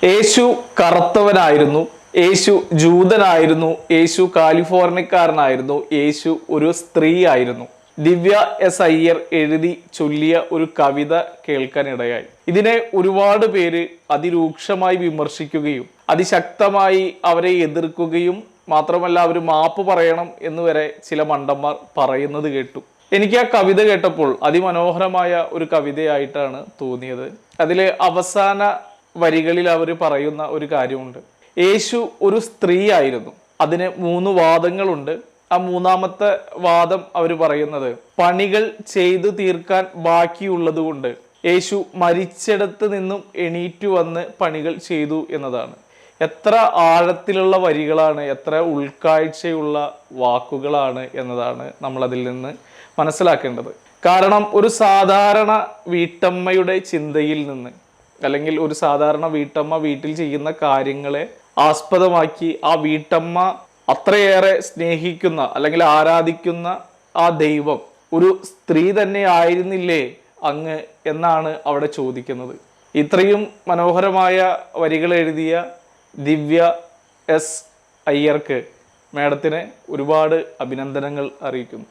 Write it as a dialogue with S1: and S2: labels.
S1: യേശു കറുത്തവനായിരുന്നു, യേശു ജൂതനായിരുന്നു, യേശു കാലിഫോർണിയക്കാരനായിരുന്നു, യേശു ഒരു സ്ത്രീ ആയിരുന്നു. ദിവ്യ എസ് അയ്യർ എഴുതി ചൊല്ലിയ ഒരു കവിത കേൾക്കാനിടയായി. ഇതിനെ ഒരുപാട് പേര് അതിരൂക്ഷമായി വിമർശിക്കുകയും അതിശക്തമായി അവരെ എതിർക്കുകയും മാത്രമല്ല അവർ മാപ്പ് പറയണം എന്ന് വരെ ചില മണ്ടന്മാർ പറയുന്നത് കേട്ടു. എനിക്ക് ആ കവിത കേട്ടപ്പോൾ അതിമനോഹരമായ ഒരു കവിതയായിട്ടാണ് തോന്നിയത്. അതിലെ അവസാന വരികളിൽ അവർ പറയുന്ന ഒരു കാര്യമുണ്ട്. യേശു ഒരു സ്ത്രീ ആയിരുന്നു. അതിന് 3 വാദങ്ങളുണ്ട്. ആ 3ാമത്തെ വാദം അവർ പറയുന്നത് പണികൾ ചെയ്തു തീർക്കാൻ ബാക്കിയുള്ളത് കൊണ്ട് യേശു മരിച്ചിടത്ത് നിന്നും എണീറ്റു വന്ന് പണികൾ ചെയ്തു എന്നതാണ്. എത്ര ആഴത്തിലുള്ള വരികളാണ്, എത്ര ഉൾക്കാഴ്ചയുള്ള വാക്കുകളാണ് എന്നതാണ് നമ്മൾ അതിൽ നിന്ന് മനസ്സിലാക്കേണ്ടത്. കാരണം ഒരു സാധാരണ വീട്ടമ്മയുടെ ചിന്തയിൽ നിന്ന്, അല്ലെങ്കിൽ ഒരു സാധാരണ വീട്ടമ്മ വീട്ടിൽ ചെയ്യുന്ന കാര്യങ്ങളെ ആസ്പദമാക്കി ആ വീട്ടമ്മ അത്രയേറെ സ്നേഹിക്കുന്ന അല്ലെങ്കിൽ ആരാധിക്കുന്ന ആ ദൈവം ഒരു സ്ത്രീ തന്നെ ആയിരുന്നില്ലേ അങ്ങ് എന്നാണ് അവിടെ ചോദിക്കുന്നത്. ഇത്രയും മനോഹരമായ വരികൾ എഴുതിയ ദിവ്യ എസ് അയ്യർക്ക് മാഡത്തിന് ഒരുപാട് അഭിനന്ദനങ്ങൾ അറിയിക്കുന്നു.